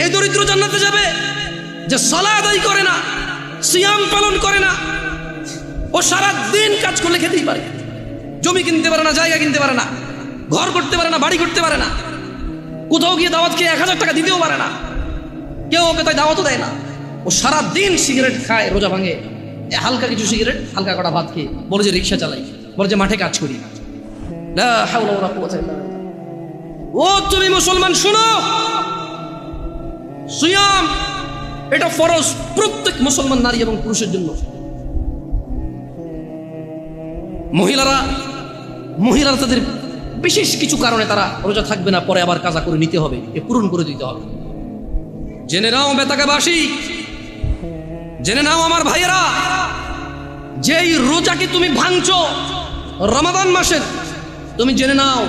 এই দরিদ্র জান্নাতে যাবে যে সালাত আদায় করে না, সিয়াম পালন করে না। ও সারা দিন কাজ করলে খেতেই পারে, জমি কিনতে পারে না, জায়গা কিনতে পারে না, ঘর করতে পারে না, বাড়ি করতে পারে না, কোথাও গিয়ে দাওয়াত খেয়ে 1000 টাকা দিতেও পারে না, কেউ ওকে তাই দাওয়াতও দেয় না। ও সারা দিন সিগারেট খায়, রোজা ভাঙে, হালকা কিছু সিগারেট, হালকা কটা ভাত খেয়ে বলে যে রিক্সা চালাই, বলে যে মাঠে কাজ করি। লা হাওলা ওয়ালা কুওয়াতা ইল্লা বিল্লাহ। ও তুমি মুসলমান শুনো, সিয়াম এটা ফরজ প্রত্যেক মুসলমান নারী এবং পুরুষের জন্য। মহিলারা তাদের বিশেষ কিছু কারণে তারা রোজা থাকবে না, পরে আবার কাজা করে নিতে হবে, এ পূরণ করে দিতে হবে। জেনে নাও বেতাকাবাসী, জেনে নাও আমার ভাইয়েরা, যেই রোজাকে তুমি ভাঙছো রমাদান মাসের, তুমি জেনে নাও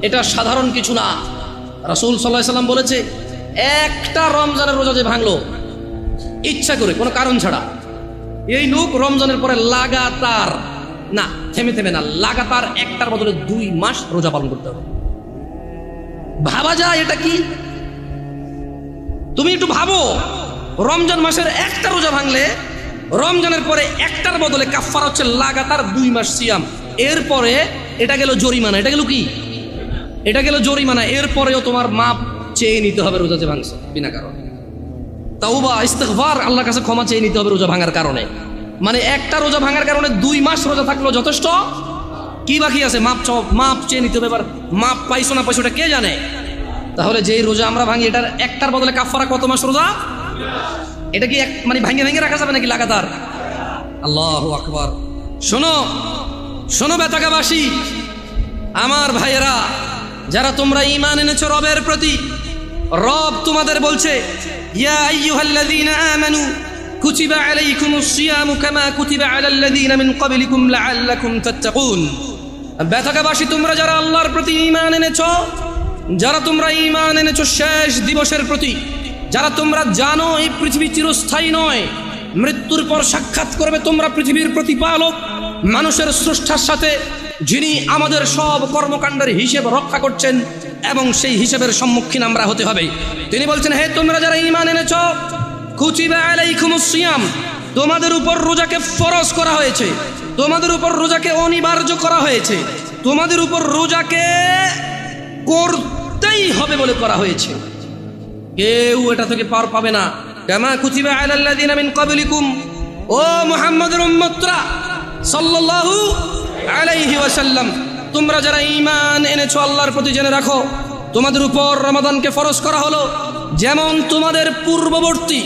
এটা সাধারণ কিছু না। রাসূল সাল্লাল্লাহু আলাইহি সাল্লাম বলেছে, একটা রমজানের রোজা যে ভাঙলো ইচ্ছা করে কোনো কারণ ছাড়া, এই লোক রমজানের পরে লাগাতার না, থেমে না, লাগাতার একটার বদলে 2 মাস রোজা পালন করতে হবে। ভাবা যায় এটা কি? তুমি একটু ভাবো, রমজান মাসের একটা রোজা ভাঙলে রমজানের পরে একটার বদলে কাফারা হচ্ছে লাগাতার 2 মাস সিয়াম। এরপরে এটা গেল জরিমানা, এটা গেল কি? এটা গেল জরিমানা। এরপরেও তোমার মাপ চেয়ে নিতে হবে রোজা যে ভাঙছো বিনা কারণে। তাওবা ইস্তিগফার, আল্লাহর কাছে ক্ষমা চেয়ে নিতে হবে রোজা ভাঙার কারণে। মানে একটা রোজা ভাঙার কারণে 2 মাস রোজা থাকলো যথেষ্ট, কি বাকি আছে? মাপ চেয়ে নিতে হবে। এবার মাপ পাইছো না পাইছো এটা কে জানে? তাহলে যেই রোজা আমরা ভাঙি এটার একটার বদলে কাফারা কত মাস রোজা? এটা কি মানে ভাঙে রাখা যাবে নাকি লাগাতার? আল্লাহু আকবার। শোনো বেতাকাবাসী, আমার ভাইয়েরা, যারা তোমরা ঈমান এনেছো রবের প্রতি, রব তোমাদের বলছে, ইয়া আইয়ুহাল্লাযীনা আমানু কুতিবা আলাইকুমুস সিয়ামু কামা কুতিবা আলাল্লাযীনা মিন ক্বাবলিকুম লাআল্লাকুম তাত্তাকুন। বেতাকাবাসী, তোমরা যারা আল্লাহর প্রতি ঈমান এনেছো, যারা তোমরা ঈমান এনেছো শেষ দিবসের প্রতি, যারা তোমরা জানো এই পৃথিবী চিরস্থায়ী নয়, মৃত্যুর পর সাক্ষাৎ করবে তোমরা পৃথিবীর প্রতিপালক মানুষের স্রষ্টার সাথে, যিনি আমাদের সব কর্মকাণ্ডের হিসেব রক্ষা করছেন এবং সেই হিসেবের সম্মুখীন আমরা হতে হবে। তিনি বলছেন, হে তোমরা যারা ঈমান এনেছো, কুতিবা আলাইকুমুস সিয়াম, তোমাদের উপর রোজাকে ফরজ করা হয়েছে, তোমাদের উপর রোজাকে অনিবার্য করা হয়েছে, তোমাদের উপর রোজাকে করতেই হবে বলে করা হয়েছে। কেউ এটা থেকে পার পাবে না। কামা কুতিবা আলাল্লাযীনা মিন ক্বাবলিকুম, ও মুহাম্মদের উম্মতরা সাল্লাল্লাহু আলাইহি ওয়াসাল্লাম, তোমরা যারা ঈমান এনেছো আল্লাহর প্রতি, জেনে রাখো তোমাদের উপর রমাদানকে ফরজ করা হলো যেমন তোমাদের পূর্ববর্তী,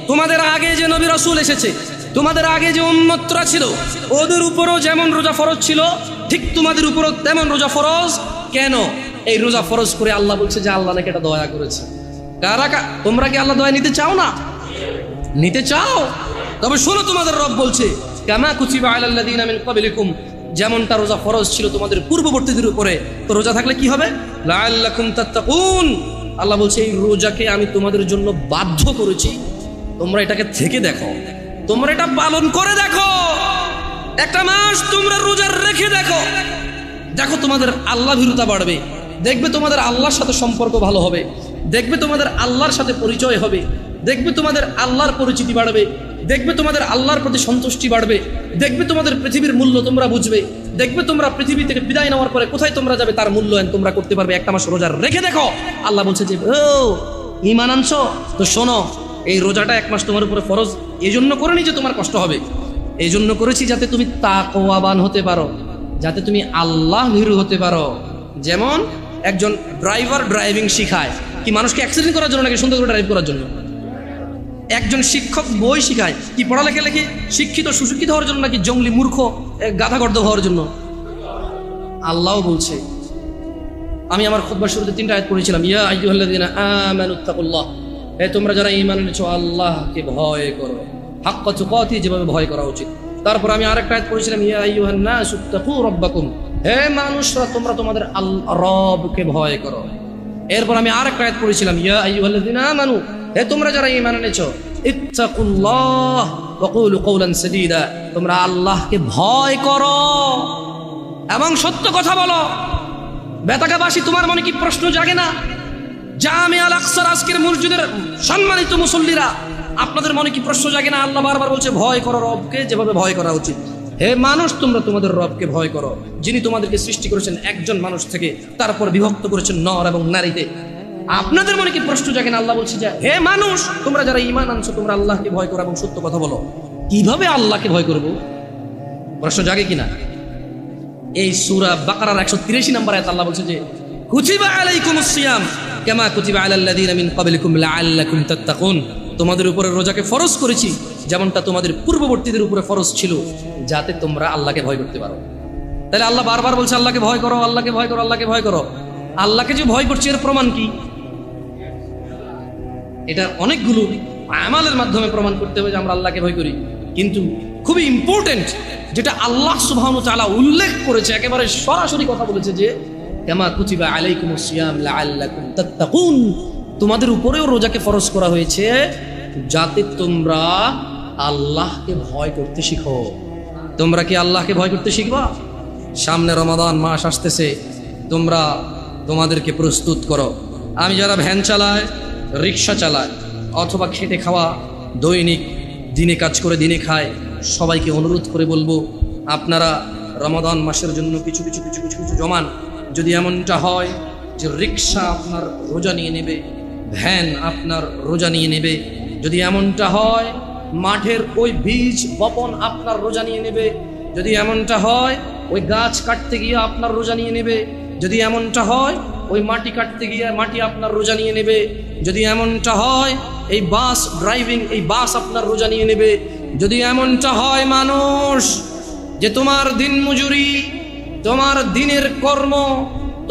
তোমাদের আগে যে নবী রাসূল এসেছে, তোমাদের আগে যে উম্মতরা ছিল, ওদের উপরও যেমন রোজা ফরজ ছিল, ঠিক তোমাদের উপরও তেমন রোজা ফরজ। কেন এই রোজা ফরজ করে? আল্লাহ বলছে যে আল্লাহ নাকি এটা দয়া করেছে। তোমরা কি আল্লাহ দয়া নিতে চাও না? নিতে চাও? তবে শোনো, তোমাদের রব বলছে, কামা কুতিবা আলাল্লাযীনা মিন ক্বাবলিকুম, যেমনটা রোজা ফরজ ছিল তোমাদের পূর্ববর্তীদের উপরে, তো রোজা থাকলে কি হবে? লাআল্লাকুম তাত্তাকুন। আল্লাহ বলছে এই রোজাকে আমি তোমাদের জন্য বাধ্য করেছি, তোমরা এটাকে থেকে দেখো, তোমরা এটা পালন করে দেখো, একটা মাস তোমরা রোজা রেখে দেখো, দেখো তোমাদের আল্লাহ ভীরুতা বাড়বে, দেখবে তোমাদের আল্লাহর সাথে সম্পর্ক ভালো হবে, দেখবে তোমাদের আল্লাহর সাথে পরিচয় হবে, দেখবে তোমাদের আল্লাহর পরিচিতি বাড়বে, দেখবে তোমাদের আল্লাহর প্রতি সন্তুষ্টি বাড়বে, দেখবে তোমাদের পৃথিবীর মূল্য তোমরা বুঝবে, দেখবে তোমরা পৃথিবী থেকে বিদায় নেওয়ার পরে কোথায় তোমরা যাবে তার মূল্যায়ন তোমরা করতে পারবে। একটা মাস রোজা রেখে দেখো। আল্লাহ বলছে যে ও ঈমান আনছো তো শোনো, এই রোজাটা 1 মাস তোমার উপরে ফরজ এই জন্য করিনি যে তোমার কষ্ট হবে, এই জন্য করেছি যাতে তুমি তাকওয়াবান হতে পারো, যাতে তুমি আল্লাহ ভীরু হতে পারো। যেমন একজন ড্রাইভার ড্রাইভিং শিখায় কি মানুষকে অ্যাক্সিডেন্ট করার জন্য নাকি সুন্দর করে ড্রাইভ করার জন্য? একজন শিক্ষক বই শিখায় কি পড়ালেখা লেখে শিক্ষিত সুশিক্ষিত হওয়ার জন্য নাকি জঙ্গলি মূর্খ গাধাগর্দ হওয়ার জন্য? আল্লাহ বলছে, আমি আমার খুতবার শুরুতে 3টা আয়াত পড়েছিলাম, ইয়া আইয়ুহাল্লাযীনা আমানুত্তাকুল্লাহ, হে তোমরা যারা ঈমান এনেছো আল্লাহকে ভয় করো, হাক্কা তুকাতি, যেভাবে ভয় করা উচিত। তারপর আমি আরেকটা আয়াত পড়েছিলাম, ইয়া আইয়ুহান নাসুত্তাকু রাব্বাকুম, হে মানুষরা তোমরা তোমাদের রবকে ভয় করো। এরপর আমি আরেকটা আয়াত পড়েছিলাম, ইয়া আইয়ুহাল্লাযীনা আমানু, হে তোমরা যারা ঈমান এনেছো ইত্তাকুল্লাহ ওয়া কুলু কওলান সাদীদা, তোমরা আল্লাহকে ভয় করো এবং সত্য কথা বলো। বেতাকাবাসী, তোমার মনে কি প্রশ্ন জাগে না জামে আল আকসার আজকের মসজিদের সম্মানিত মুসল্লিরা, আপনাদের মনে কি প্রশ্ন জাগে না? আল্লাহ বারবার বলছে ভয় করো রবকে যেভাবে ভয় করা উচিত। হে মানুষ, তোমরা তোমাদের রবকে ভয় করো, যিনি তোমাদেরকে সৃষ্টি করেছেন একজন মানুষ থেকে, তারপর বিভক্ত করেছেন নর এবং নারীতে। আপনাদের মনে কি প্রশ্ন জাগে না? আল্লাহ বলছে যে হে মানুষ, তোমরা যারা ঈমান আনছো তোমরা আল্লাহকে ভয় করো এবং সত্য কথা বলো। কিভাবে আল্লাহকে ভয় করব? প্রশ্ন জাগে কিনা? এই সূরা বাকারার 183 নম্বর আয়াত আল্লাহ বলছে যে কুতিবা আলাইকুমুস সিয়াম কামা কুতিবা আলাল্লাযিনা মিন ক্বাবলিকুম লাআল্লাকুম তাত্তাকুন। তোমাদের উপরে রোজাকে ফরজ করেছি যেমনটা তোমাদের পূর্ববর্তীদের উপরে ফরজ ছিল, যাতে তোমরা আল্লাহকে ভয় করতে পারো। তাহলে আল্লাহ বারবার বলছে আল্লাহকে ভয় করো, আল্লাহকে ভয় করো, আল্লাহকে ভয় করো। আল্লাহকে যে ভয় করছে এর প্রমাণ কি? এটা অনেকগুলো আমালের মাধ্যমে প্রমাণ করতে হবে যে আমরা আল্লাহকে ভয় করি, কিন্তু খুবই ইম্পর্টেন্ট যেটা আল্লাহ সুবহানাহু ওয়া তাআলা উল্লেখ করেছে, একেবারে সরাসরি কথা বলেছে যে কামা কুতিবা আলাইকুমুস সিয়াম লাআল্লাকুম তাত্তাকুন। তোমাদের উপরেও রোজাকে ফরজ করা হয়েছে যাতে তোমরা আল্লাহকে ভয় করতে শিখো। তোমরা কি আল্লাহকে ভয় করতে শিখবা? সামনে রমাদান মাস আসতেছে, তোমরা তোমাদেরকে প্রস্তুত করো। আমি যারা ভ্যান চালায়, রিক্সা চালায়, অথবা খেটে খাওয়া, দৈনিক দিনে কাজ করে দিনে খায়, সবাইকে অনুরোধ করে বলবো আপনারা রমাদান মাসের জন্য কিছু কিছু কিছু কিছু কিছু জমান। যদি এমনটা হয় যে রিক্সা আপনার রোজা নিয়ে নেবে, ভ্যান আপনার রোজা নিয়ে নেবে, যদি এমনটা হয় মাঠের ওই বীজ বপন আপনার রোজা নিয়ে নেবে, যদি এমনটা হয় ওই গাছ কাটতে গিয়ে আপনার রোজা নিয়ে নেবে, যদি এমনটা হয় ওই মাটি কাটতে গিয়ে মাটি আপনার রোজা নিয়ে নেবে, যদি এমনটা হয় এই বাস ড্রাইভিং, এই বাস আপনার রোজা নিয়ে নেবে, যদি এমনটা হয় মানুষ যে তোমার দিন মজুরি, তোমার দিনের কর্ম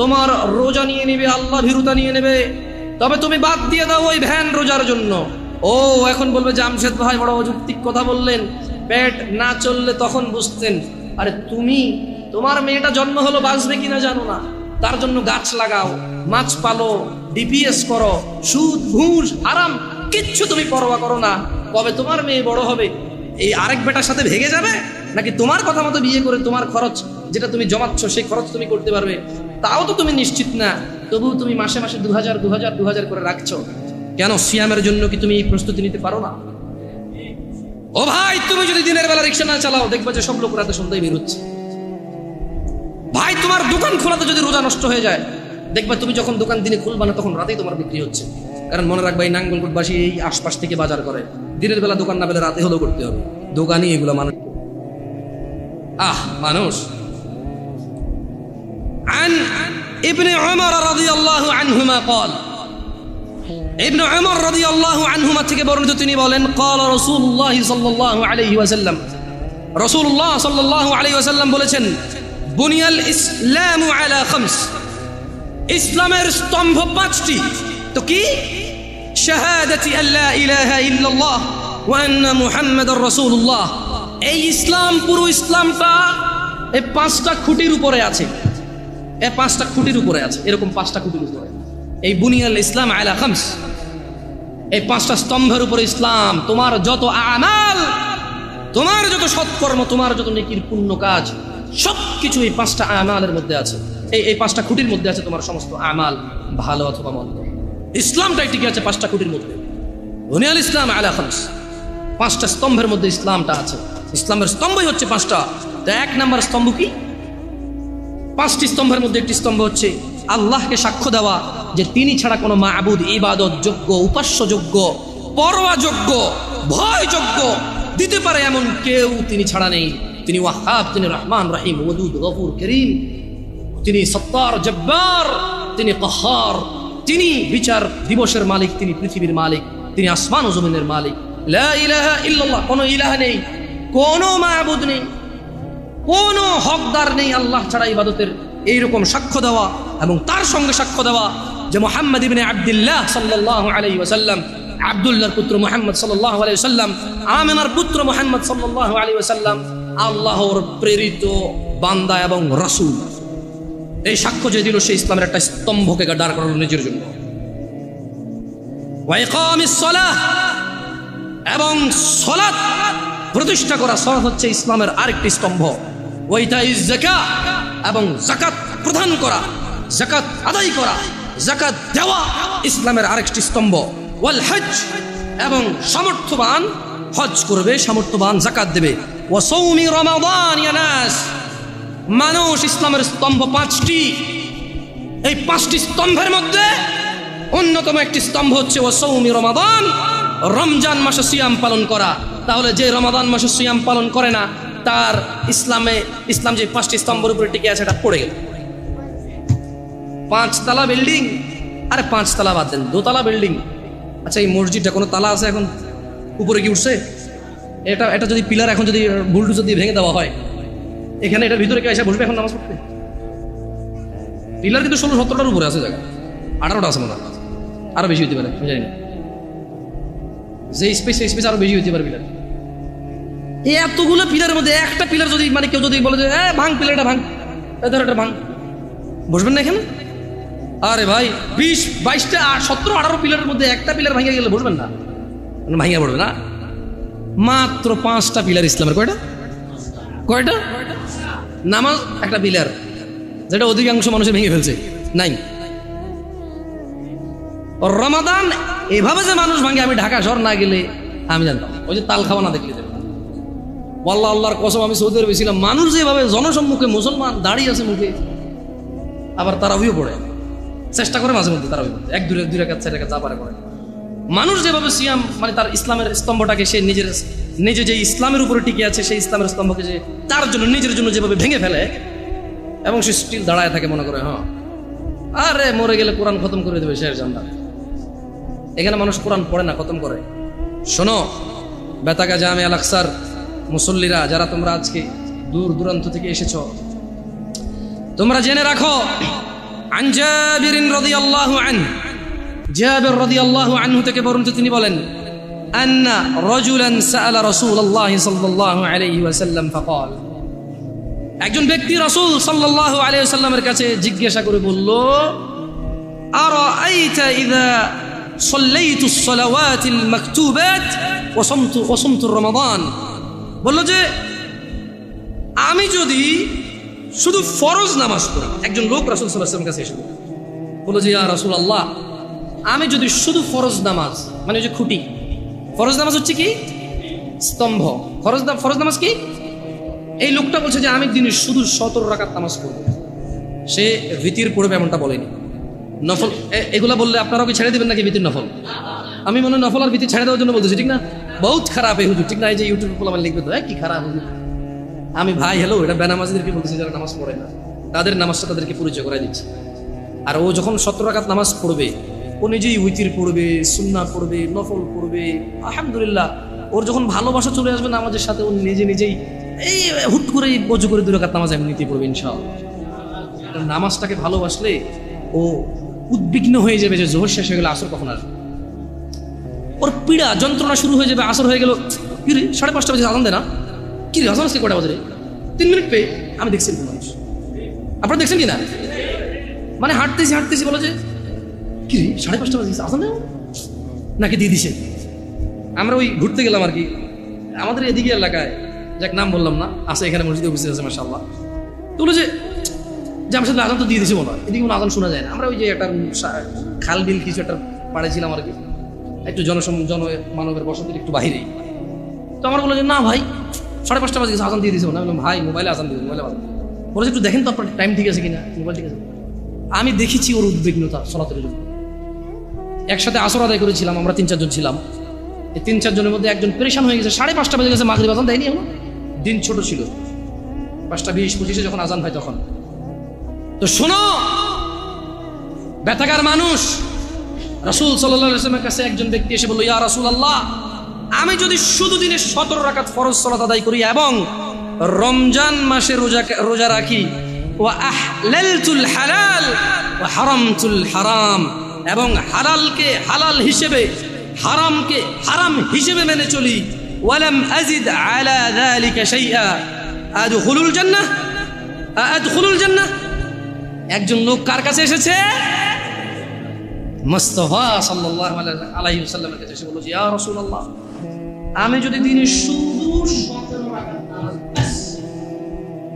তোমার রোজা নিয়ে নেবে, আল্লাহ ভীরুতা নিয়ে নেবে, তবে তুমি বাদ দিয়ে দাও ওই ভ্যান রোজার জন্য। ও এখন বলবে জামশেদ ভাই বড় অযৌক্তিক কথা বললেন, পেট না চললে তখন বুঝতেন। আরে তুমি, তোমার মেয়েটা জন্ম হলো বাঁচবে কিনা জানো না, তার জন্য গাছ লাগাও, মাছ পালো, ডিপিএস করো, সুদ ঘুষ হারাম কিচ্ছু তুমি পরোয়া করো না। কবে তোমার মেয়ে বড় হবে এই আরেক বেটার সাথে ভেগে যাবে, নাকি তোমার কথা মতো বিয়ে করে তোমার খরচ যেটা তুমি জমাচ্ছ সেই খরচ তুমি করতে পারবে? তাও তো তুমি নিশ্চিত না, তবু তুমি মাসে মাসে 2000 করে রাখছো। কেন? সিয়ামের জন্য কি তুমি এই প্রস্তুতি নিতে পারো না? ও ভাই, তুমি যদি দিনের বেলা রিক্সা না চালাও, দেখবে যে সব লোক রাতে সন্ধ্যায় বেরোচ্ছে। ভাই, তোমার দোকান খোলাতে যদি রোজা নষ্ট হয়ে যায়, দেখবে তুমি যখন দোকান দিনে খুলবা না তখন রাতেই তোমার বিক্রি হচ্ছে। কারণ মনে রাখবা এই নাঙ্গলকোটবাসী এই আশপাশ থেকে বাজার করে, দিনের বেলা দোকান না পেলে রাতে হলেও করতে হবে। দোকানই এগুলো মানুষ। মানুষ। عن ابن عمر رضي الله عنهما قال, ابن عمر رضي الله عنهما থেকে বর্ণিত তিনি বলেন قال رسول الله صلى الله عليه وسلم, রাসূলুল্লাহ সাল্লাল্লাহু আলাইহি ওয়াসাল্লাম বলেছেন বুনিয়াল ইসলামু আলা খামস, ইসলামের স্তম্ভ 5টি। তো কি? শাহাদাতি আল্লা ইলাহা ইল্লাল্লাহ ওয়া আন্না মুহাম্মাদুর রাসূলুল্লাহ। এই ইসলাম, পুরো ইসলামটা এই 5টা খুঁটির উপরে আছে। এই 5টা খুঁটির উপরে আছে, এরকম 5টা খুঁটির উপরে এই বুনিয়াল ইসলাম আলা খামস, এই 5টা স্তম্ভের উপরে ইসলাম। তোমার যত আমাল, তোমার যত সৎকর্ম, তোমার যত নেকির পুণ্য কাজ, সবকিছু এই 5টা আমালের মধ্যে আছে। এই 5টা খুঁটির মধ্যে আছে তোমার সমস্ত আমাল, ভালো অথবা মন্দ। ইসলামটাই টিকে আছে 5টা খুঁটির মধ্যে। বুনিয়াল ইসলাম আলা খামস, 5টা স্তম্ভের মধ্যে ইসলামটা আছে। ইসলামের স্তম্ভই হচ্ছে 5টা। তো 1 নম্বর স্তম্ভ কি? 5টি স্তম্ভের মধ্যে একটি স্তম্ভ হচ্ছে আল্লাহকে সাক্ষ্য দেওয়া যে তিনি ছাড়া কোনো মাবুদ ইবাদত যোগ্য, উপাস্য যোগ্য, পরোয়া যোগ্য, ভয় যোগ্য দিতে পারে এমন কেউ তিনি ছাড়া নেই। তিনি ওয়াহাব, তিনি রহমান রহিম, ওয়াদুদ, গফুর, করিম, তিনি সত্তার, জব্বার, তিনি কাহার, তিনি বিচার দিবসের মালিক, তিনি পৃথিবীর মালিক, তিনি আসমান ও জমিনের মালিক। লা ইলাহা ইল্লাল্লাহ, কোনো ইলাহ নেই, কোনো মাবুদ নেই, কোনো হকদার নেই আল্লাহ ছাড়া ইবাদতের। এইরকম সাক্ষ্য দেওয়া এবং তার সঙ্গে সাক্ষ্য দেওয়া যে মুহাম্মদ ইবনে আব্দুল্লাহ সাল্লাল্লাহু আলাইহি ওয়াসাল্লাম, আব্দুল্লাহর পুত্র মুহাম্মদ সাল্লাল্লাহু আলাইহি ওয়াসাল্লাম, আমিনার পুত্র মুহাম্মদ সাল্লাল্লাহু আলাইহি ওয়াসাল্লাম আল্লাহর প্রেরিত বান্দা এবং রাসূল। এই সাক্ষ্য যে দিল, সেই ইসলামের একটা স্তম্ভকে দাঁড় করানো নিজের জন্য। ওয়া ইকামিস সালাহ, এবং সালাত প্রতিষ্ঠা করা। সালাত হচ্ছে ইসলামের আরেকটি স্তম্ভ। ওয়া ইতাইজ যাকাত, এবং যাকাত প্রদান করা, যাকাত আদায় করা। যাকাত দেওয়া ইসলামের আরেকটি স্তম্ভ। ওয়াল হজ, এবং সামর্থ্যবান হজ করবে, সামর্থ্যবান যাকাত দেবে। ওয়া সাওমি রমাদান ইয়া নাস, মানুষ ইসলামের স্তম্ভ পাঁচটি। এই পাঁচটি স্তম্ভের মধ্যে অন্যতম একটি স্তম্ভ হচ্ছে ওয়া সাওমি রমাদান, রমজান মাসে সিয়াম পালন করা। তাহলে যে রমাদান মাসে সিয়াম পালন করে না, তার ইসলাম যে পাঁচটি স্তম্ভের উপরে টিকে আছে এটা পড়ে গেল। 5 তলা বিল্ডিং, আরে 5 তলা বাদ দেন, 2 তলা বিল্ডিং। আচ্ছা, এই মসজিদটা কোনো তালা আছে এখন? উপরে কি উঠছে? এটা যদি পিলার এখন যদি বুলডোজার দিয়ে ভেঙে দেওয়া হয়, এখানে এটার ভিতরে কে এসে বসবে এখন নামাজ পড়তে? পিলার কিন্তু 16-17টার উপরে আছে, জায়গা 18টা আছে মনে হয়, আরো বেশি হতে পারে, আমি জানি না। যে স্পেস আরো বেশি হতে পারে পিলার। এতগুলো পিলারের মধ্যে একটা পিলার যদি মানে কেউ যদি বলে যে ভাঙ, পিলারটা ভাঙ, ধর এটা ভাঙ, বসবেন না এখানে? আরে ভাই, 20, 22টা 17, 18 পিলারের মধ্যে একটা পিলার ভাঙিয়ে গেলে বসবেন না? ভাঙিয়ে পড়বে না। মাত্র 5টা পিলার ইসলামের। কয়টা? নামাজ একটা পিলার, যেটা অধিকাংশ মানুষের ভেঙে ফেলছে। নাই রমাদান এভাবে যে মানুষ ভাঙে, আমি ঢাকা শহর না গেলে আমি জানতাম। ওই যে তাল খাওয়া না দেখলে ওয়াল্লাহ, আল্লাহর কসম, আমি সৌদি আরবে ছিলাম, মানুষ যেভাবে জনসম্মুখে মুসলমান দাঁড়িয়ে আছে মুখে, আবার তারাবিও পড়ে, চেষ্টা করে মাঝে মধ্যে তারাবি পড়তে, 1-2 রাকাত 4 রাকাত যা পারে পড়ে। মানুষ যেভাবে সিয়াম মানে তার ইসলামের স্তম্ভটাকে সে নিজে যে ইসলামের উপরে টিকে আছে, সেই ইসলামের স্তম্ভকে যে তার জন্য নিজের জন্য যেভাবে ভেঙে ফেলে, এবং সে স্টিল দাঁড়ায় থাকে, মনে করে হ্যাঁ আরে মরে গেলে কোরআন খতম করে দেবে শেষ জান্নাত। এখানে মানুষ কোরআন পড়ে না, খতম করে। শোনো বেতাগা জামে আল আকসার মুসল্লিরা, যারা তোমরা আজকে দূর দূরান্ত থেকে এসেছো, তোমরা জেনে রাখো, আন জাবির রাদিয়াল্লাহু আনহু, জাবির রাদিয়াল্লাহু আনহু থেকে বর্ণিত, তিনি বলেন, আন্না রাজুলান সাআলা রাসূলুল্লাহ সাল্লাল্লাহু আলাইহি ওয়াসাল্লাম ফাকাল, একজন ব্যক্তি রাসূল সাল্লাল্লাহু আলাইহি ওয়াসাল্লামের কাছে জিজ্ঞাসা করে বলল, আরাআইতা ইযা সাল্লাইতুস সালাওয়াতিল মাকতুবাত ওয়া সামতু রমাদান, বলল যে আমি যদি শুধু ফরজ নামাজ পড়ি। একজন লোক রাসূল সাল্লাল্লাহু আলাইহি ওয়াসাল্লামের কাছে এসে বলল যে, ইয়া রাসূলুল্লাহ, আমি যদি শুধু ফরজ নামাজ, মানে ওই যে খুঁটি, ফরজ নামাজ হচ্ছে কি স্তম্ভ, ফরজ নামাজ কি? এই লোকটা বলছে যে আমি দিনে শুধু 17 রাকাত নামাজ পড়ব। সে ভিতির পড়বে এমনটা বলেনি, নফল এগুলা বললে আপনারাও কি ছেড়ে দিবেন নাকি ভিতির নফল? আমি মনে হয় নফল আর ভিতির ছেড়ে দেওয়ার জন্য বলতেছি, ঠিক না? বহুত খারাপ এই হুজুর, ঠিক না? এই যে ইউটিউবে আমার লিখবে তো কি খারাপ হুজুর। আমি ভাই হ্যালো, এটা বেনামাজিদেরকে বলতেছি, যারা নামাজ পড়ে না, তাদের নামাজটা তাদেরকে পরিচয় করাই দিচ্ছে। আর ও যখন 17 রাকাত নামাজ পড়বে, ও নিজেই উইতির পড়বে, সুন্নাহ পড়বে, নফল পড়বে, আলহামদুলিল্লাহ। ওর যখন ভালোবাসা চলে আসবে নামাজের সাথে, ও নিজেই এই হুট করে বজু করে 2 রাকাত নামাজ এমনিতেই পড়বে ইনশাআল্লাহ। নামাজটাকে ভালোবাসলে ও উদ্বিগ্ন হয়ে যাবে যে জোহর শেষ হয়ে গেলে আসর কখন আসবে। ওর পীড়া যন্ত্রণা শুরু হয়ে যাবে, আসর হয়ে গেল, কি রে 5:30 বাজে আজান দেয় না, কি রে আজান আজকে কটা বাজে, 3 মিনিট পেয়ে। আমি দেখছি মানুষ, আপনারা দেখছেন কি না? মানে হাঁটতেছি বলো যে কি রে 5:30 বাজে আজান দেয় নাকি দিয়ে দিছে। আমরা ওই ঘুরতে গেলাম আর কি, আমাদের এদিকে এলাকায়, যাক নাম বললাম না, আছে এখানে মসজিদে উপস্থিত আছে মাশাআল্লাহ। তো বলো যে আমার সাথে আজান তো দিয়ে দিছে, বলো এদিকে কোনো আজান শোনা যায় না। আমরা ওই যে একটা খাল বিল কিছু একটা পাড়েছিলাম আর কি, একটু জনমানবের বসতির একটু বাহিরেই। তো আমার বললো যে না ভাই 5:30 বাজে আজান দিয়ে দিয়েছে। আমি বললাম ভাই মোবাইলে আজান দিয়ে, মোবাইলে আজান বলেছে একটু দেখেন তো আপনার টাইম ঠিক আছে কিনা, মোবাইল ঠিক আছে। আমি দেখেছি ওর উদ্বিগ্নতা সলাতের জন্য। একসাথে আসর আদায় করেছিলাম, আমরা 3-4 জন ছিলাম। এই 3-4 জনের মধ্যে একজন পেরেশান হয়ে গেছে, 5:30 বাজে গেছে, মাগরিব আজান দেয়নি এখন। দিন ছোট ছিল, 5:20-25 যখন আজান হয় তখন। তো শোনো বেতাগার মানুষ, রাসূল সাল্লাল্লাহু আলাইহি ওয়াসাল্লামের কাছে একজন ব্যক্তি এসে বলল, ইয়া রাসূলুল্লাহ, আমি যদি শুধু দিনে 17 রাকাত ফরজ সালাত আদায় করি এবং রমজান মাসে রোজা রাখি, ওয়া আহলালতুল হালাল ওয়া হারামতুল হারাম, এবং হালালকে হালাল হিসেবে, হারামকে হারাম হিসেবে মেনে চলি, ওয়ালাম আযিদ আলা যালিকা শাইআ আদখুলুল জান্নাহ। একজন লোক কার কাছে এসেছে? মুস্তাফা সাল্লাল্লাহু আলাইহি ওয়াসাল্লামের কাছে এসে বলল, ইয়া রাসূলুল্লাহ, আমি যদি দিনে শুধু 17 রাকাত নামাজ,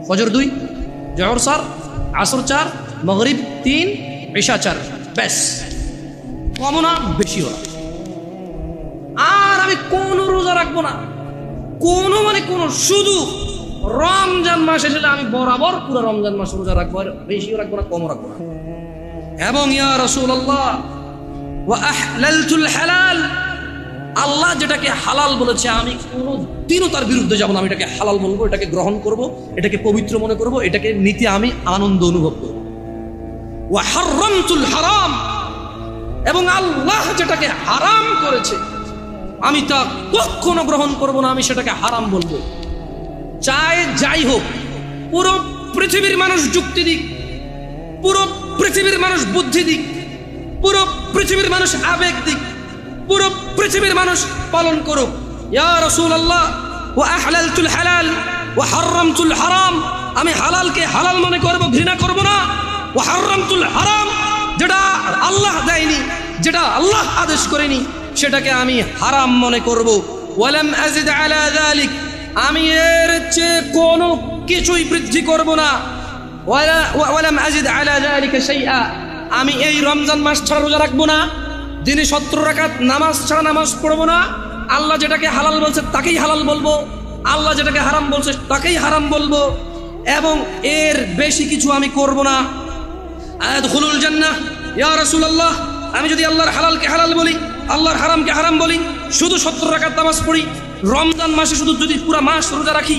ফজর 2, জোহর 4, আসর 4, মাগরিব 3, ইশা 4, ব্যাস, কমও না বেশিও না। আর আমি কোনো রোজা রাখবো না, কোনো মানে কোনো, শুধু রমজান মাস এসে আমি বরাবর পুরো রমজান মাস রোজা রাখবো, আর বেশিও রাখবো না কমও রাখবো না। এবং ইয়া রাসূলুল্লাহ ওয়া আহলালতুল হালাল, আল্লাহ যেটাকে হালাল বলেছে আমি কোনোদিনও তার বিরুদ্ধে যাব না। আমি এটাকে হালাল বলবো, এটাকে গ্রহণ করব, এটাকে পবিত্র মনে করব, এটাকে নিতে আমি আনন্দ অনুভব করব। ওয়া হারামতুল হারাম, এবং আল্লাহ যেটাকে হারাম করেছে আমি তা কখনো গ্রহণ করব না, আমি সেটাকে হারাম বলবো। চাই যাই হোক, পুরো পৃথিবীর মানুষ যুক্তি দিক, পুরো পৃথিবীর মানুষ বুদ্ধি দিক, পুরো পৃথিবীর মানুষ আবেগ দিক, পুরো পৃথিবীর মানুষ পালন করুক, ইয়া রাসূলুল্লাহ ওয়া আহলালতুল হালাল ওয়া হারামতুল হারাম, আমি হালালকে হালাল মনে করব, ঘৃণা করব না। ওয়া হারামতুল হারাম, যেটা আল্লাহ দেয়নি, যেটা আল্লাহ আদেশ করেনি, সেটাকে আমি হারাম মনে করব। ওয়ালাম আযিদ আলা যালিক, আমি এর চেয়ে কোনো কিছুই বৃদ্ধি করব না। ওয়ালাম আযিদ আলা যালিকা শাইআ, আমি এই রমজান মাস ছাড়া রোজা রাখবো না, দিনে 70 রাকাত নামাজ ছাড়া নামাজ পড়বো না। আল্লাহ যেটাকে হালাল বলছে তাকেই হালাল বলবো, আল্লাহ যেটাকে হারাম বলছে তাকেই হারাম বলবো, এবং এর বেশি কিছু আমি করব না। আদখুলুল জান্নাহ ইয়া রাসূলুল্লাহ, আমি যদি আল্লাহর হালালকে হালাল বলি, আল্লাহর হারামকে হারাম বলি, শুধু 70 রাকাত নামাজ পড়ি, রমজান মাসে শুধু যদি পুরো মাস রোজা রাখি,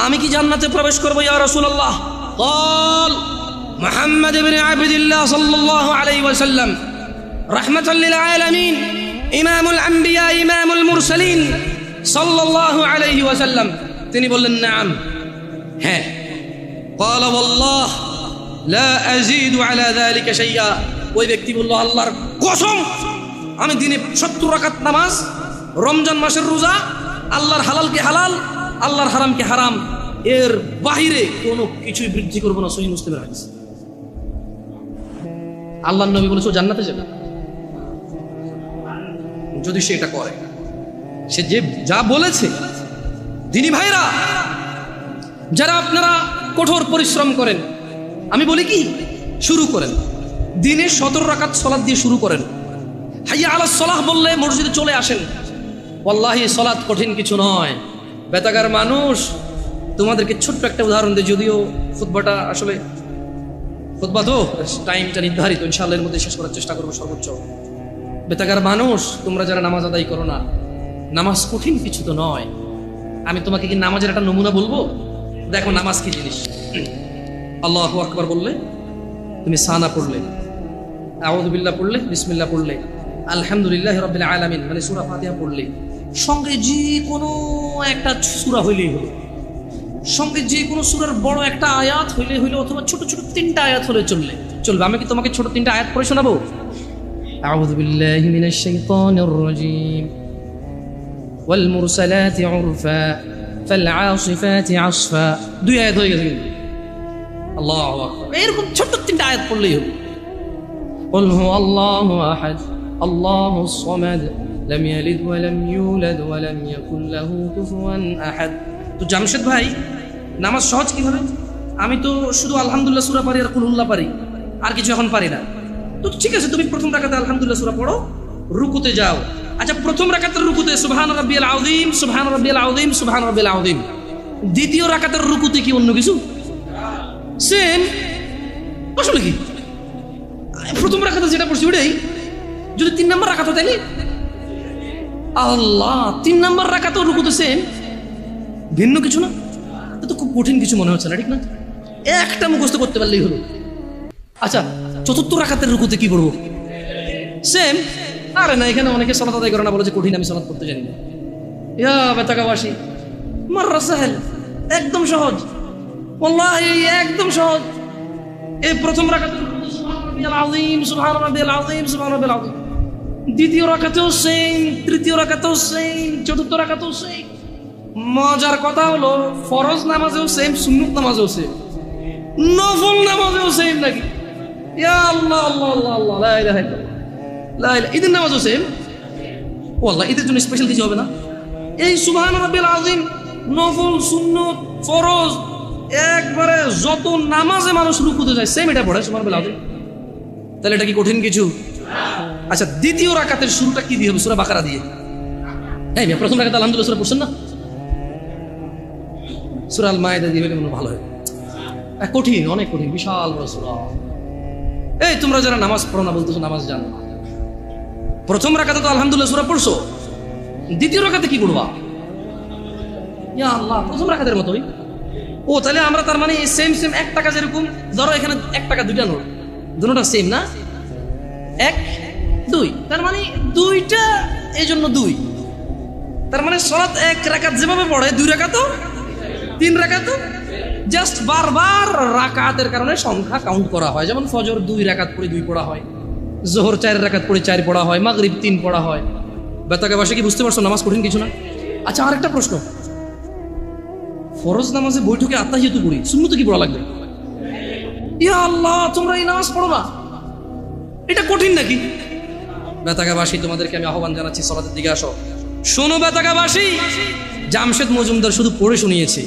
আমি কি জান্নাতে প্রবেশ করব ইয়া রাসূলুল্লাহ? قال محمد بن عبد الله صلى الله عليه وسلم رحمة للعالمين إمام الأنبياء إمام المرسلين صلى الله عليه وسلم, তিনি বললেন নাম, হ্যাঁ। قال والله لا أزيد على ذلك شيئا, ওই ব্যক্তি বলল আল্লাহর কসম, আমি দিনে 70 রাকাত নামাজ, রমজান মাসের রোজা, আল্লাহর হালালকে হালাল, আল্লাহর হারামকে হারাম, এর বাহিরে কোনো কিছুই বৃদ্ধি করবো না। সহিহ মুসলিমের হাদিস। আল্লাহর নবী বলেছে ও জান্নাতে যাবে যদি সে এটা করে, সে যে যা বলেছে। দিনী ভাইরা, যারা আপনারা কঠোর পরিশ্রম করেন, আমি বলি কি, শুরু করেন দিনে 17 রাকাত সালাত দিয়ে শুরু করেন। হাইয়া আলাস সালাহ বললে মসজিদে চলে আসেন। ওয়াল্লাহি সালাত কঠিন কিছু নয়। বেতাগার মানুষ, তোমাদেরকে ছোট্ট একটা উদাহরণ দিই, যদিও খুতবাটা আসলে খুতবা তো টাইমটা নির্ধারিত, ইনশাআল্লাহ এর মধ্যে শেষ করার চেষ্টা করবো সর্বোচ্চ। বেতাগার মানুষ, তোমরা যারা নামাজ আদায় করো না, নামাজ কঠিন কিছু তো নয়। আমি তোমাকে কি নামাজের একটা নমুনা বলবো? দেখো নামাজ কি জিনিস। আল্লাহু আকবার বললে, তুমি সানা পড়লে, আউযু বিল্লাহ পড়লে, বিসমিল্লাহ পড়লে, আলহামদুলিল্লাহি রাব্বিল আলামিন মানে সূরা ফাতিহা পড়লে, সঙ্গে যে কোনো একটা সূরা হইলেই হলো, সঙ্গে যে কোনো সূরার বড় একটা আয়াত হইলে হইলো, অথবা ছোট ছোট 3টা আয়াত হলে চলবে। আমি কি তোমাকে ছোট 3টা আয়াত পড়ে শোনাবো? আউযু বিল্লাহি মিনাশ শাইতানির রাজীম, ওয়াল মুরসালাতি উরফা ফাল আসিফাতি আসফা, 2 আয়াত হয়ে গেছে। আল্লাহু আকবার, এরকম ছোট 3টা আয়াত পড়লেই হবে। কুল হুয়াল্লাহু আহাদ আল্লাহুস সামাদ লাম ইয়ালিদ ওয়া লাম ইউলাদ ওয়া লাম ইয়াকুল লাহু কুফুয়ান আহাদ। তো জামশেদ ভাই, নামাজ সহজ কিভাবে? আমি তো শুধু আলহামদুলিল্লাহ সূরা পারি আর কুলহুল্লাহ পারি, আর কিছু এখন পারি না। তো ঠিক আছে, তুমি প্রথম রাকাতে আলহামদুলিল্লাহ সূরা পড়ো, রুকুতে যাও। আচ্ছা, প্রথম রাকাতের রুকুতে সুবহান রাব্বিয়াল আযীম, সুবহান রাব্বিয়াল আযীম, সুবহান রাব্বিয়াল আযীম। দ্বিতীয় রাকাতের রুকুতে কি অন্য কিছু? সেম। আসলে কি প্রথম রাকাতে যেটা পড়ছি ওটাই, যদি 3 নম্বর রাকাত হয় তাইলে আল্লাহ 3 নম্বর রাকাতে রুকুতে সেম, ভিন্ন কিছু না। তো খুব কঠিন কিছু মনে হচ্ছে না, ঠিক না? একটা মুখস্থ করতে পারলেই হলো। আচ্ছা, চতুর্থ রাকাতের রুকুতে কি পড়বো? সেম। আরে না, এখানে অনেকে সালাত আদায় করে না, বলে যে কঠিন, আমি সালাত করতে জানি না। ইয়া বেতাকাবাসী, মাররা সাহেল, একদম সহজ, ওয়াল্লাহি একদম সহজ। এই প্রথম রাকাতের রুকুতে সুবহান রাব্বিয়াল আযীম, সুবহান রাব্বিয়াল আযীম, সুবহান রাব্বিয়াল আযীম। দ্বিতীয় রাকাতেও সেম, তৃতীয় রাকাতেও সেম, চতুর্থ রাকাতেও সেম। মজার কথা হলো ফরজ নামাজেও সেম, সুন্নত নামাজেও সেম, নফল নামাজেও সেম নাকি? ইয়া আল্লাহ আল্লাহ আল্লাহ আল্লাহ, লা ইলাহা ইল্লাল্লাহ, লা ইলাহা। ঈদের নামাজও সেম। ওয়াল্লাহ ঈদের জন্য স্পেশাল কিছু হবে না? এই সুবহান রাব্বিল আযীম, নফল, সুন্নত, ফরজ, একবারে যত নামাজে মানুষ রুকুতে যায় সেম এটা পড়ে সুবহান রাব্বিল আযীম। তাহলে এটা কি কঠিন কিছু? আচ্ছা, দ্বিতীয় রাকাতের শুরুটা কি দিয়ে হবে? সূরা বাকারা দিয়ে। হ্যাঁ, প্রথম রাকাতে আলহামদুলিল্লাহ সূরা পড়ছেন না? সূরা আল মায়েদা দিয়ে হলে মনে ভালো হয়। কঠিন, অনেক কঠিন, বিশাল বড় সূরা। এই তোমরা যারা নামাজ পড়ো না বলতেছো নামাজ জানো না, প্রথম রাকাতে তো আলহামদুলিল্লাহ সূরা পড়ছো, দ্বিতীয় রাকাতে কি পড়বা? ইয়া আল্লাহ, প্রথম রাকাতের মতোই। ও তাহলে আমরা তার মানে সেম সেম 1 টাকা, যেরকম ধরো এখানে 1 টাকা 2টা নোট, দুটোটা সেম না, 1 2, তার মানে 2টা, এই জন্য 2। তার মানে সালাত 1 রাকাত যেভাবে পড়ে 2 রাকাতও 3 রাকাতও, জাস্ট বারবার রাকাতের কারণে সংখ্যা কাউন্ট করা হয়। যেমন ফজর 2 রাকাত পড়ে 2 পড়া হয়, জোহর 4 রাকাত পড়ে 4 পড়া হয়, মাগরিব 3 পড়া হয়। বেতাকে বাসে কি বুঝতে পারছো নামাজ কঠিন কিছু না? আচ্ছা, আরেকটা প্রশ্ন, ফরজ নামাজে বৈঠকে আত্তাহিয়াতু পড়ি, সুন্নতে কি পড়া লাগবে? ইয়া আল্লাহ, তোমরা এই নামাজ পড়ো না, এটা কঠিন নাকি? বেতাকাবাসী, তোমাদেরকে আমি আহ্বান জানাচ্ছি, সালাতের দিকে আসো। শোনো বেতাকাবাসী, জামশেদ মজুমদার শুধু পড়ে শুনিয়েছে।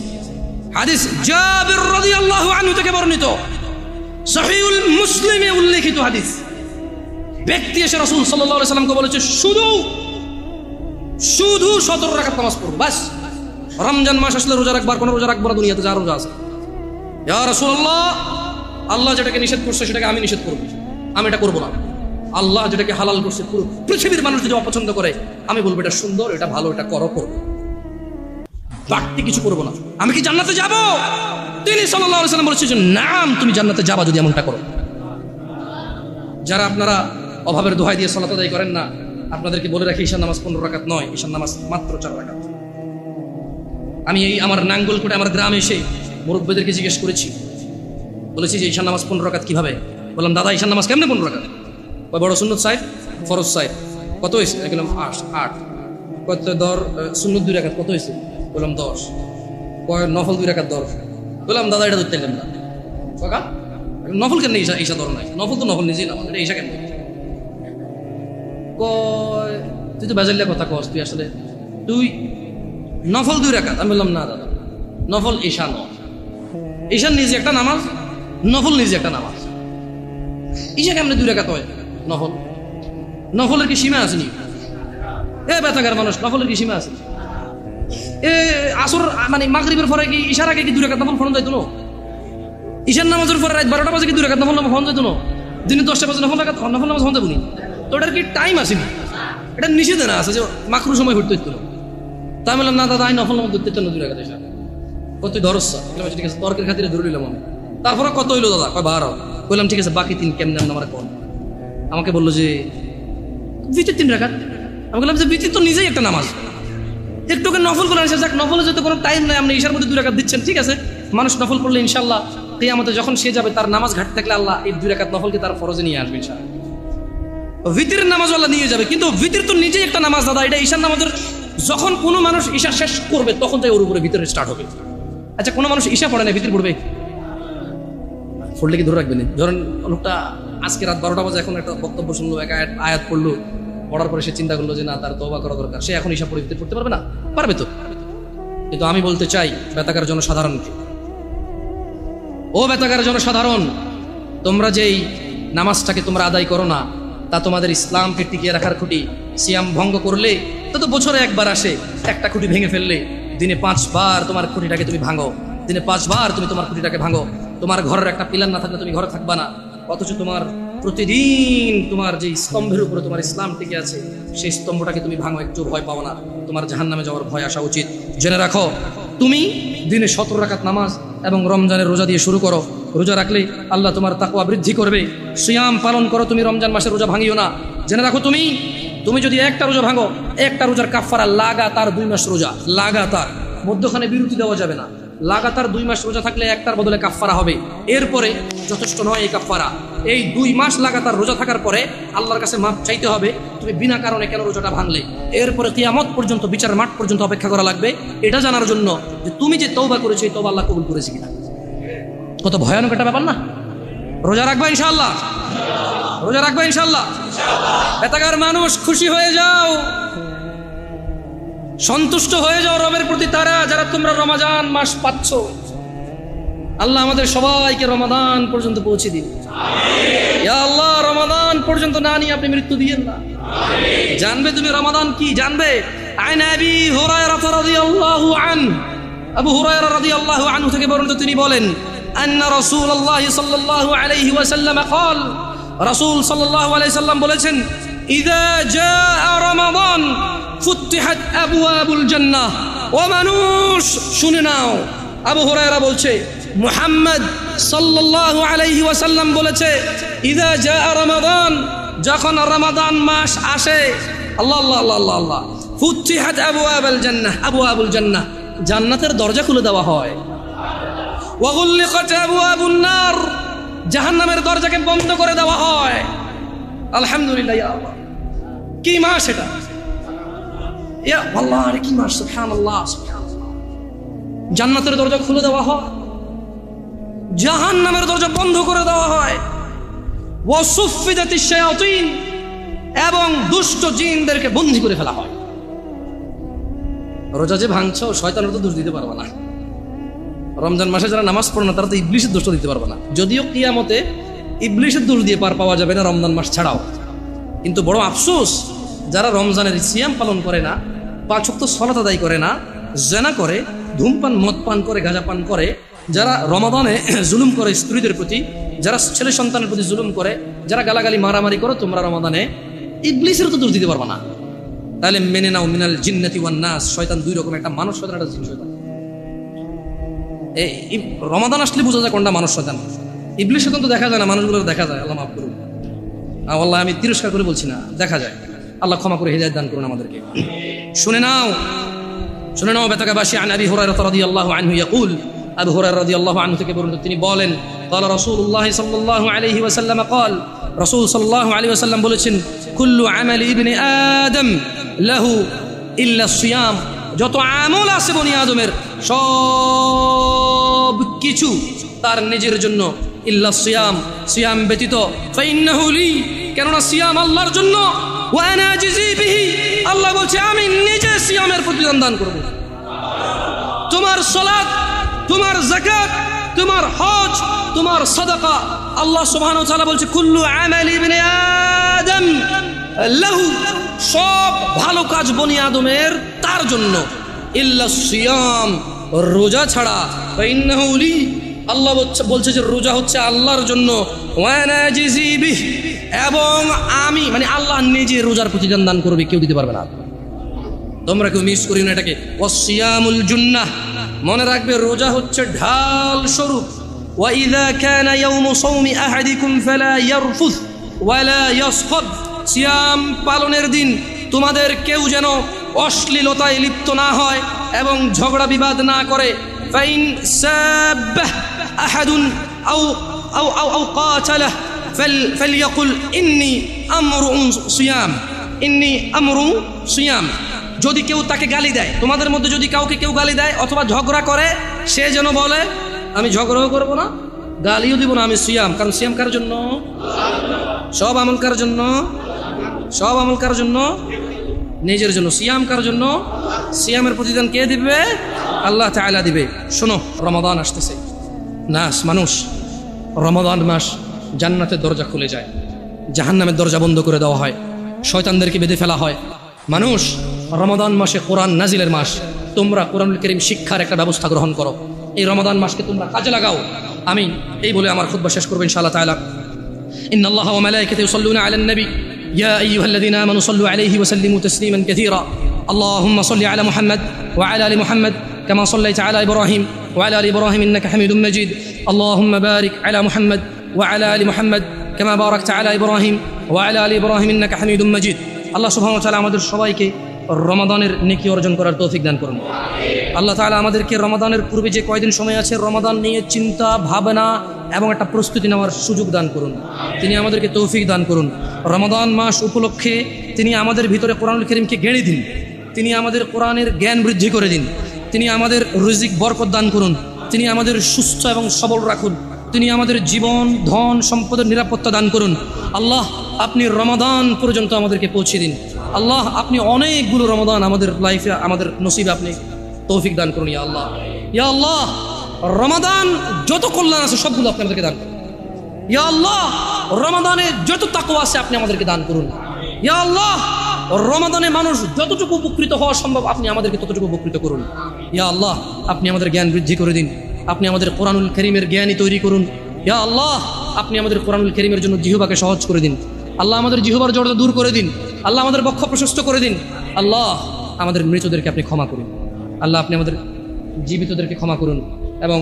হাদিস জাবির রাদিয়াল্লাহু আনহু থেকে বর্ণিত, সহিহুল মুসলিমে উল্লেখিত হাদিস। ব্যক্তি এসে রাসূল সাল্লাল্লাহু আলাইহি সাল্লামকে বলেছে, শুধু 17 রাকাত নামাজ পড়বো, বাস। রমজান মাস আসলে রোজা রাখবার, কোনো রোজা রাখবো না, দুনিয়াতে যা রোজা আছে। ইয়া রাসূলুল্লাহ, আল্লাহ যেটাকে নিষেধ করছে সেটাকে আমি নিষেধ করবো, আমি এটা করবো না। আল্লাহ যেটাকে হালাল করছে, পুরো পৃথিবীর মানুষ যদি অপছন্দ করে, আমি বলবো এটা সুন্দর, এটা ভালো, এটা করো, করবো, বাড়তি কিছু করবো না। আমি কি জান্নাতে যাব? তিনি সাল্লাল্লাহু আলাইহি সাল্লাম বলেছেন, নাম, তুমি জান্নাতে যাবা যদি এমনটা করো। যারা আপনারা অভাবের দোহাই দিয়ে সালাত আদায় করেন না, আপনাদেরকে বলে রাখি, ঈশার নামাজ 15 রাকাত নয়, ঈশার নামাজ মাত্র 4 রাকাত। আমি এই আমার নাঙ্গলকোটে আমার গ্রামে এসে মুরব্বীদেরকে জিজ্ঞেস করেছি, বলেছি যে ঈশার নামাজ 15 রাকাত কিভাবে? বললাম, দাদা ঈশার নামাজ কেমনে 15 রাকাত? বড় সুন্নত সাহেব, ফরজ সাহেব কত হয়েছে? বললাম 8। কত দর? সুন্নত 2 রাকাত কত হয়েছে? বললাম 10। নফল 2 রাকাত 10। বললাম, দাদা এটা ধরতে না কাকা, নফল কেন ঈশা ধর নাই? নফল তো নফল নিজেই নামাজ, এটা ঈশা কেন? তুই তো বেজাল্লা কথা কস, তুই আসলে তুই নফল 2 রাকাত। আমি বললাম, না দাদা, নফল ঈশা নয়, ঈশান নিজে একটা নামাজ, নফল নিজে একটা নামাজ। ঈশা কেমনে 2 রাকাত হয়? নফল, নফলের কি সীমা আছে নি? বেতাগার মানুষ, নফলের কি সীমা আছে? আসর মানে মাগরিবের পরে কি ঈশার আগে কি 2 রাকাত নফল ফরজ যাইতো না? ঈশার নামাজের পরে রাত 12টা বাজে কি 2 রাকাত নফল ফরজ যাইতো না? দিনে 10টা বাজে নফল নামাজ ফরজ যাবো নি? তো এটার কি টাইম আসেনি? এটা নিষেধ না আছে যে মাকরু সময় ঘুরতে হইতো না। তাই বললাম, না দাদা, আমি নফল নামাজ ধরতে হইতো না 2 রাকাত ঈশা। কত ধরছ? ঠিক আছে, তর্কের খাতিরে ধরে নিলাম আমি। তারপরে কত হইলো দাদা? কয় 12। বললাম, ঠিক আছে, বাকি 3 কেমনে আমার কোন? আমাকে বললো যে ভিতর 3 রাকাত। আমি বললাম যে ভিতর তো নিজেই একটা নামাজ, একটুকে নফল করে আনছে, যাক, নফলে যেতে কোনো টাইম নাই, আপনি ঈশার মধ্যে 2 রাকাত দিচ্ছেন, ঠিক আছে। মানুষ নফল পড়লে ইনশাল্লাহ কিয়ামতে যখন সে যাবে, তার নামাজ ঘাটতে থাকলে আল্লাহ এই 2 রাকাত নফলকে তার ফরজে নিয়ে আসবে ইনশাআল্লাহ। ভিতরের নামাজ আল্লাহ নিয়ে যাবে, কিন্তু ভিতর তো নিজেই একটা নামাজ দাদা। এটা ঈশার নামাজের, যখন কোনো মানুষ ঈশা শেষ করবে তখন তাই ওর উপরে ভিতরে স্টার্ট হবে। আচ্ছা, কোনো মানুষ ঈশা পড়ে না, ভিতর পড়বে? পড়লে কি ধরে রাখবেন? ধরেন লোকটা আজকে রাত 12টা বাজে এখন একটা বক্তব্য শুনলো, এক আয়াত পড়লো, পড়ার পরে সে চিন্তা করলো যে না, তার তওবা করা দরকার, সে এখন ঈশা পড়ে ভিতর পড়তে পারবে না? পারবে তো। কিন্তু আমি বলতে চাই বেতাকার জনসাধারণকে, ও বেতাকার জনসাধারণ, তোমরা যেই নামাজটাকে তোমরা আদায় করো না, তা তোমাদের ইসলামকে টিকিয়ে রাখার খুঁটি। সিয়াম ভঙ্গ করলে তা তো বছরে একবার আসে, একটা খুঁটি ভেঙে ফেললে দিনে 5 বার তোমার খুঁটিটাকে তুমি ভাঙো, দিনে 5 বার তুমি তোমার খুঁটিটাকে ভাঙো। তোমার ঘরের একটা পিলার না থাকলে তুমি ঘরে থাকবা না, অথচ তোমার প্রতিদিন তোমার যে স্তম্ভের উপরে তোমার ইসলাম টিকে আছে, সেই স্তম্ভটাকে তুমি ভাঙো, একটু ভয় পাও না, তোমার জাহান্নামে যাওয়ার ভয় আসা উচিত। জেনে রাখো, তুমি দিনে 17 রাকাত নামাজ এবং রমজানের রোজা দিয়ে শুরু করো। রোজা রাখলে আল্লাহ তোমার তাকওয়া বৃদ্ধি করবে। সিয়াম পালন করো, তুমি রমজান মাসের রোজা ভাঙিও না। জেনে রাখো, তুমি যদি একটা রোজা ভাঙো, একটা রোজার কাফারা লাগাতার 2 মাস রোজা, লাগাতার, মধ্যখানে বিরতি দেওয়া যাবে না। লাগাতার 2 মাস রোজা থাকলে একটার বদলে কাফারা হবে। এরপরে যথেষ্ট নয় এই কাফারা, এই 2 মাস লাগাতার রোজা থাকার পরে আল্লাহর কাছে মাপ চাইতে হবে, তুমি বিনা কারণে কেন রোজাটা ভাঙলে। এরপরে কিয়ামত পর্যন্ত, বিচার মাঠ পর্যন্ত অপেক্ষা করা লাগবে, এটা জানার জন্য যে তুমি যে তওবা করেছো, এই তওবা আল্লাহ কবুল করেছে কিনা। কত ভয়ানক একটা ব্যাপার না? রোজা রাখবা ইনশাআল্লাহ, রোজা রাখবা ইনশাআল্লাহ। বেতাগার মানুষ, খুশি হয়ে যাও, সন্তুষ্ট হয়ে যাও রবের প্রতি, তারা যারা তোমরা রমাজান মাস পাচ্ছ। আল্লাহ আমাদের সবাইকে রমাদান পর্যন্ত পৌঁছে দিন। ইয়া আল্লাহ, রমাদান পর্যন্ত না নিয়ে আপনি মৃত্যু দিয়েন না। জানবে তুমি রমাদান কি জানবে। আন আবি হুরায়রা রাদিয়াল্লাহু আনহু, আবু হুরায়রা রাদিয়াল্লাহু আনহু থেকে বর্ণিত, তিনি বলেন আন্না রাসূলুল্লাহ সাল্লাল্লাহু আলাইহি ওয়াসাল্লাম قال, রাসূল সাল্লাল্লাহু আলাইহি সাল্লাম বলেছেন, ইযা জাআ রমাদান ফুতিহাত আবওয়াবুল জান্নাহ। ও মানুষ শুনে নাও, আবু হুরায়রা বলছে মুহাম্মদ সাল্লাল্লাহু আলাইহি ওয়াসাল্লাম বলেছে, ইযা জাআ রমাদান, যখন রমাদান মাস আসে, আল্লাহ আল্লাহ আল্লাহ আল্লাহ আল্লাহ, ফুতিহাত আবওয়াবুল জান্নাহ, আবওয়াবুল জান্নাহ, জান্নাতের দরজা খুলে দেওয়া হয়। ওয়া গুল্লিকাত আবওয়াবুন নার, জাহান্নামের দরজাকে বন্ধ করে দেওয়া হয়। আলহামদুলিল্লাহ, ইয়া আল্লাহ, কি মাস এটা, ইয়া আল্লাহ, আরে কি মাস, সুবহানাল্লাহ সুবহানাল্লাহ। জান্নাতের দরজা খুলে দেওয়া হয়, জাহান্নামের দরজা বন্ধ করে দেওয়া হয়। ওয়া সুফিদাতিশ শায়াতিন, এবং দুষ্ট জিনদেরকে বন্দী করে ফেলা হয়। রোজা যে ভাঙছো, শয়তানের তো দোষ দিতে পারবে না। রমজান মাসে যারা নামাজ পড়ে না, তারা তো ইবলিসের দোষ দিতে পারবে না। যদিও কিয়ামতে ইবলিসের দোষ দিয়ে পার পাওয়া যাবে না রমজান মাস ছাড়াও, কিন্তু বড় আফসোস, যারা রমজানের সিয়াম পালন করে না, 5 ওয়াক্ত সালাত আদায় করে না, জেনা করে, ধূমপান মদ পান করে, গাঁজা পান করে, যারা রমাদানে জুলুম করে স্ত্রীদের প্রতি, যারা ছেলে সন্তানের প্রতি জুলুম করে, যারা গালাগালি মারামারি করো তোমরা রমাদানে, ইবলিসের তো দোষ দিতে পারবে না। তাহলে মেনে নাও মিনাল জিন্নাতি ওয়ান নাস, শয়তান দুই রকম, একটা মানুষ শয়তান, একটা জিন শয়তান। এই রমাদান আসলে বোঝা যায় কোনটা মানুষ শয়তান। ইবলিস শয়তান তো দেখা যায় না, মানুষগুলো দেখা যায়। আল্লাহ মাফ করুন, আল্লাহ আমি তিরস্কার করে বলছি না, দেখা যায়। আল্লাহ ক্ষমা করে হিদায়াত দান করুন আমাদেরকে। শুনে নাও, শুনে নাও বেতাকাবাসী। আন আবি হুরায়রা রাদিয়াল্লাহু আনহু ইয়াকুল, আবু হুরায়রা রাদিয়াল্লাহু আনহু থেকে বর্ণিত, তিনি বলেন, قال রাসূলুল্লাহ সাল্লাল্লাহু আলাইহি ওয়াসাল্লাম قال, রাসূল সাল্লাল্লাহু আলাইহি ওয়াসাল্লাম বলেছেন, কুল্লু আমালি ইবনি আদম লাহু ইল্লা সিয়াম, যত আমল আছে বনি আদমের সব কিছু তার নিজের জন্য, ইল্লা সিয়াম, সিয়াম ব্যতীত। ফাইন্নাহু লি, কেননা সিয়াম আল্লাহর জন্য। ওয়া আনা আজজি বিহি, আল্লাহ বলছে আমি নিজে সিয়ামের প্রতিদান দান করব। তোমার সালাত, তোমার যাকাত, তোমার হজ, তোমার সাদাকা, আল্লাহ সুবহানাহু ওয়া তাআলা বলছে কুল্লু আমালি ইবনি আদম লাহু, সব ভালো কাজ বনি আদমের তার জন্য, ইল্লা সিয়াম, রোজা ছাড়া। ফাইন্নাহু লি, আল্লাহ বলছে যে রোজা হচ্ছে আল্লাহর জন্য। ওয়া আনা আজজি বিহি, এবং আমি মানে আল্লাহ নিজে রোজার প্রতিদান দান করবে, কেউ দিতে পারবে না। তোমরা কেউ মিস করি না এটাকে। ওয়াসিয়ামুল জুন্নাহ, মনে রাখবে রোজা হচ্ছে ঢাল স্বরূপ। ওয়া ইযা কানা ইয়াউমু সাওমি আহাদিকুম ফালা ইয়ারফুস ওয়ালা ইয়াসখাব, সিয়াম পালনের দিন তোমাদের কেউ যেন অশ্লীলতায় লিপ্ত না হয় এবং ঝগড়া বিবাদ না করে। ফাইন সাব্বাহ আহাদুন আও আও আও আও কাতালাহ ফালইয়াকুল ইন্নী আমরুন সিয়াম, ইন্নী আমরুন সিয়াম। যদি কেউ তাকে গালি দেয়, তোমাদের মধ্যে যদি কাউকে কেউ গালি দেয় অথবা ঝগড়া করে, সে যেন বলে আমি ঝগড়াও করবো না, গালিও দিব না, আমি সিয়াম। কারণ সিয়াম কার জন্য? সব আমল কার জন্য? সব আমল কার জন্য? নিজের জন্য। সিয়াম কার জন্য? সিয়ামের প্রতিদান কে দিবে? আল্লাহ তাআলা দিবে। শোনো, রমাদান আসতেছে, নাস মানুষ, রমাদান মাস জান্নাতের দরজা খুলে যায়, জাহান্নামের দরজা বন্ধ করে দেওয়া হয়, শয়তানদেরকে বেঁধে ফেলা হয়। মানুষ, রমাদান মাসে কোরআন নাজিলের মাস, তোমরা কোরআনুল কারীম শিক্ষার একটা ব্যবস্থা গ্রহণ করো, এই রমাদান মাসকে তোমরা কাজে লাগাও। আমি এই বলে আমার খুতবা শেষ করব ইনশাআল্লাহ তাআলা। ইন্নাল্লাহা ওয়া মালাইকাতাহু ইউসাল্লুনা আলান নবী ইয়া আইয়ুহাল্লাযীনা আমানু সাল্লু আলাইহি ওয়া সাল্লিমু তাসলিমান কাসীরা। আল্লাহুম্মা সাল্লি আলা মুহাম্মাদ ওয়া আলা আলি মুহাম্মাদ কামা সাল্লাইতা আলা ইব্রাহিম ওয়া আলা আলি ইব্রাহিম ইন্নাকা হামিদুম মাজিদ। আল্লাহুম্মা বারিক আলা মুহাম্মাদ ওয়া আলা আলি মুহাম্মাদ কামা বারাকতা আলা ইব্রাহিম ওয়া আলা আলি ইব্রাহিম ইন্নাকা হামিদুম মাজিদ। আল্লাহ সুবহানাহু ওয়া তাআলা আমাদের সবাইকে রমাদানের নেকি অর্জন করার তৌফিক দান করুন। আল্লাহ তাআলা আমাদেরকে রমাদানের পূর্বে যে কয়দিন সময় আছে, রমাদান নিয়ে চিন্তা ভাবনা এবং একটা প্রস্তুতি নেওয়ার সুযোগ দান করুন। তিনি আমাদেরকে তৌফিক দান করুন। রমাদান মাস উপলক্ষে তিনি আমাদের ভিতরে কোরআনুল কারীমকে গেঁড়ে দিন, তিনি আমাদের কোরআনের জ্ঞান বৃদ্ধি করে দিন, তিনি আমাদের রিজিক বরকত দান করুন, তিনি আমাদের সুস্থ এবং সবল রাখুন, তিনি আমাদের জীবন ধন সম্পদের নিরাপত্তা দান করুন। আল্লাহ, আপনি রমাদান পর্যন্ত আমাদেরকে পৌঁছে দিন। আল্লাহ, আপনি অনেকগুলো রমাদান আমাদের লাইফে, আমাদের নসিবে আপনি তৌফিক দান করুন। ইয়া আল্লাহ, ইয়া আল্লাহ, রমাদান যত কল্যাণ আছে সবগুলো আপনি আমাদেরকে দান করুন। ইয়া আল্লাহ রমাদানে যত তাকওয়া আছে আপনি আমাদেরকে দান করুন। ইয়া আল্লাহ রমাদানে মানুষ যতটুকু উপকৃত হওয়া সম্ভব আপনি আমাদেরকে ততটুকু উপকৃত করুন। ইয়া আল্লাহ আপনি আমাদের জ্ঞান বৃদ্ধি করে দিন, আপনি আমাদের কোরআনুল কারীমের জ্ঞানী তৈরি করুন। ইয়া আল্লাহ আপনি আমাদের কোরআনুল কারীমের জন্য জিহ্বাকে সহজ করে দিন। আল্লাহ আমাদের জিহ্বার জড়তা দূর করে দিন। আল্লাহ আমাদের বক্ষ প্রশস্ত করে দিন। আল্লাহ আমাদের মৃতদেরকে আপনি ক্ষমা করুন। আল্লাহ আপনি আমাদের জীবিতদেরকে ক্ষমা করুন এবং